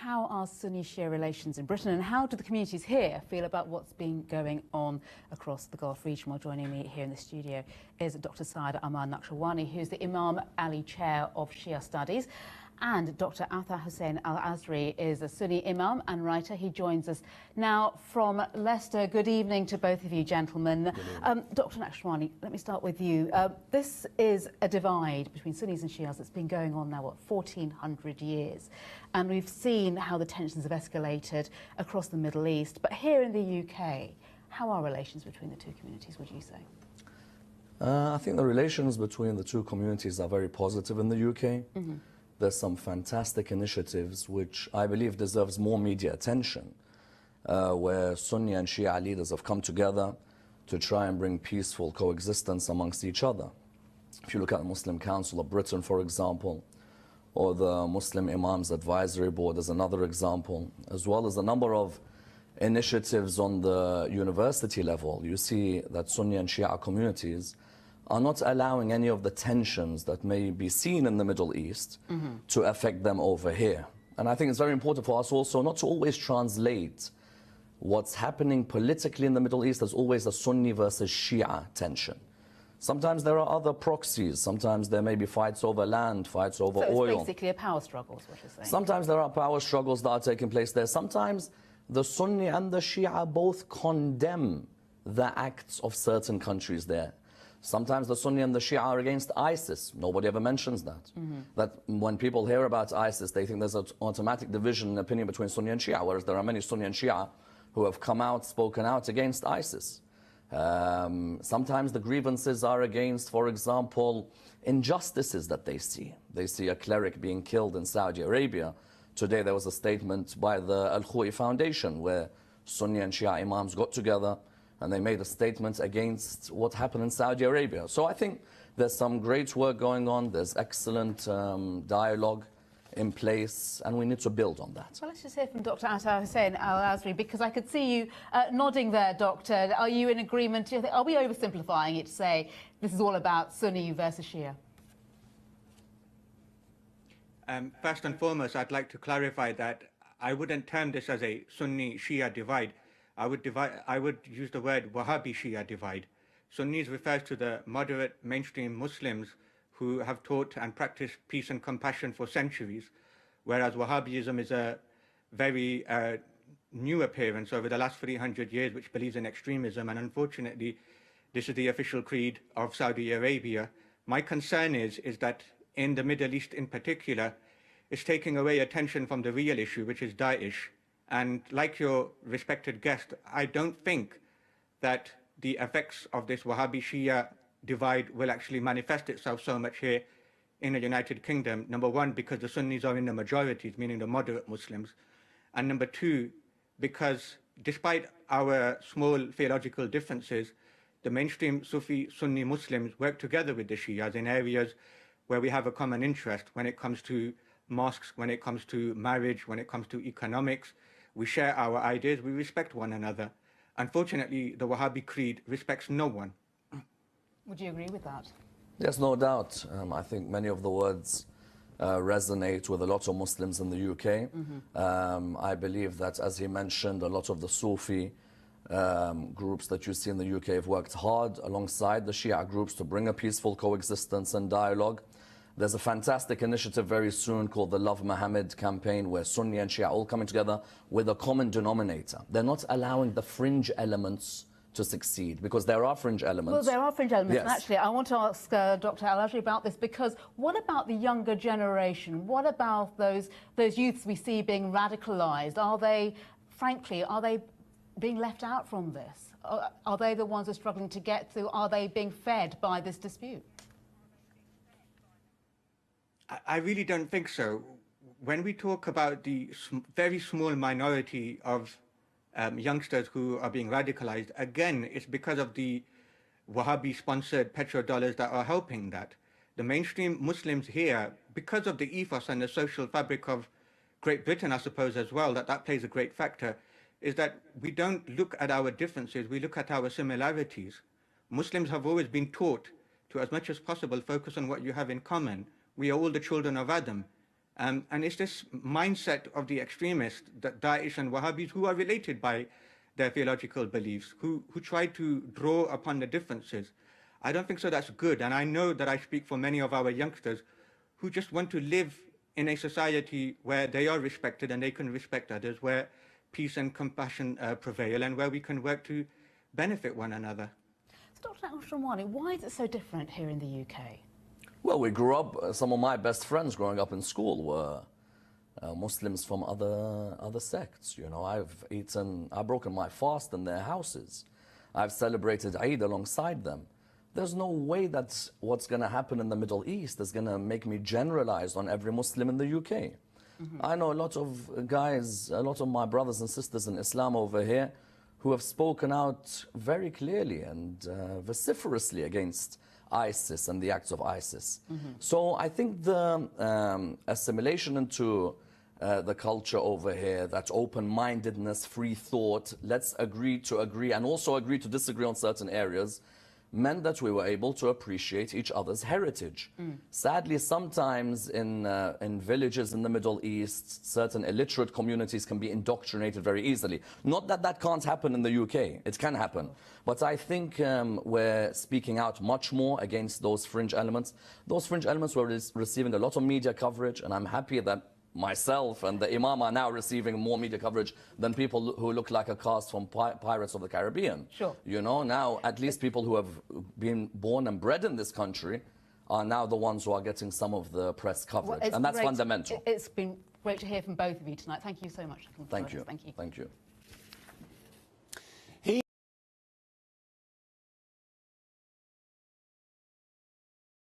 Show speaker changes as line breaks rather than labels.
how are Sunni-Shia relations in Britain, and how do the communities here feel about what's been going on across the Gulf region? Well, joining me here in the studio is Dr. Syed Ammar Nakshawani, who's the Imam Ali Chair of Shia Studies, and Dr. Athar Hussain Al-Azri is a Sunni Imam and writer. He joins us now from Leicester. Good evening to both of you, gentlemen. Dr. Nakshawani, let me start with you. This is a divide between Sunnis and Shias that's been going on now, what, 1,400 years. And we've seen how the tensions have escalated across the Middle East. But here in the UK, how are relations between the two communities, would you say?
I think the relations between the two communities are very positive in the UK. There's some fantastic initiatives which I believe deserves more media attention, where Sunni and Shia leaders have come together to try and bring peaceful coexistence amongst each other. If you look at the Muslim Council of Britain, for example, or the Muslim Imams Advisory Board as another example, as well as a number of initiatives on the university level, you see that Sunni and Shia communities are not allowing any of the tensions that may be seen in the Middle East to affect them over here. And I think it's very important for us also not to always translate what's happening politically in the Middle East as always a Sunni versus Shia tension. Sometimes there are other proxies. Sometimes there may be fights over land, fights over oil.
So it's basically a power struggle, is what you're saying.
Sometimes there are power struggles that are taking place there. Sometimes the Sunni and the Shia both condemn the acts of certain countries there. Sometimes the Sunni and the Shia are against ISIS. Nobody ever mentions that. That when people hear about ISIS, they think there's an automatic division in opinion between Sunni and Shia, whereas there are many Sunni and Shia who have come out, spoken out against ISIS. Sometimes the grievances are against, for example, injustices that they see. They see a cleric being killed in Saudi Arabia. Today there was a statement by the Al-Khou'i Foundation where Sunni and Shia imams got together and they made a statement against what happened in Saudi Arabia. So I think there's some great work going on. There's excellent dialogue in place, and we need to build on that.
Well, let's just hear from Dr. Athar Hussain Al-Azri, because I could see you nodding there, Doctor. Are you in agreement? Are we oversimplifying it to say this is all about Sunni versus Shia?
First and foremost, I'd like to clarify that I wouldn't term this as a Sunni-Shia divide. I would use the word Wahhabi-Shia divide. Sunnis refers to the moderate mainstream Muslims who have taught and practiced peace and compassion for centuries, whereas Wahhabism is a very new appearance over the last 300 years, which believes in extremism, and unfortunately, this is the official creed of Saudi Arabia. My concern is that in the Middle East in particular, it's taking away attention from the real issue, which is Daesh. And like your respected guest, I don't think that the effects of this Wahhabi-Shia divide will actually manifest itself so much here in the United Kingdom. Number one, because the Sunnis are in the majorities, meaning the moderate Muslims. And number two, because despite our small theological differences, the mainstream Sufi Sunni Muslims work together with the Shias in areas where we have a common interest when it comes to mosques, when it comes to marriage, when it comes to economics. We share our ideas, we respect one another. Unfortunately, the Wahhabi creed respects no one.
Would you agree with that?
Yes, no doubt. I think many of the words resonate with a lot of Muslims in the UK. I believe that, as he mentioned, a lot of the Sufi groups that you see in the UK have worked hard alongside the Shia groups to bring a peaceful coexistence and dialogue. There's a fantastic initiative very soon called the Love Muhammad campaign, where Sunni and Shia are all coming together with a common denominator. They're not allowing the fringe elements to succeed, because there are fringe elements.
Well, there are fringe elements.
Yes.
And actually, I want to ask Dr. Al-Azri about this, because what about the younger generation? What about those youths we see being radicalised? Are they, frankly, are they being left out from this? Are they the ones who are struggling to get through? Are they being fed by this dispute?
I really don't think so. When we talk about the very small minority of youngsters who are being radicalized, again, it's because of the Wahhabi-sponsored petrodollars that are helping that. The mainstream Muslims here, because of the ethos and the social fabric of Great Britain, I suppose, as well, that plays a great factor, is that we don't look at our differences, we look at our similarities. Muslims have always been taught to, as much as possible, focus on what you have in common. We are all the children of Adam. And it's this mindset of the extremists, that Daesh and Wahhabis, who are related by their theological beliefs, who try to draw upon the differences. I don't think so that's good. And I know that I speak for many of our youngsters who just want to live in a society where they are respected and they can respect others, where peace and compassion prevail, and where we can work to benefit one another.
So Dr. Nakshawani, why is it so different here in the UK?
Well, we grew up, some of my best friends growing up in school were Muslims from other sects. You know, I've broken my fast in their houses. I've celebrated Eid alongside them. There's no way that what's going to happen in the Middle East is going to make me generalize on every Muslim in the UK. I know a lot of guys, a lot of my brothers and sisters in Islam over here who have spoken out very clearly and vociferously against ISIS and the acts of ISIS. So I think the assimilation into the culture over here, that open-mindedness, free thought, let's agree to agree and also agree to disagree on certain areas, meant that we were able to appreciate each other's heritage. Sadly, sometimes in villages in the Middle East, certain illiterate communities can be indoctrinated very easily. Not that that can't happen in the UK, it can happen. But I think we're speaking out much more against those fringe elements. Those fringe elements were receiving a lot of media coverage, and I'm happy that myself and the Imam are now receiving more media coverage than people who look like a cast from Pirates of the Caribbean.
Sure.
You know, now at least people who have been born and bred in this country are now the ones who are getting some of the press coverage, and that's fundamental.
It's been great to hear from both of you tonight. Thank you so much.
Thank you.
Thank you.
Thank you.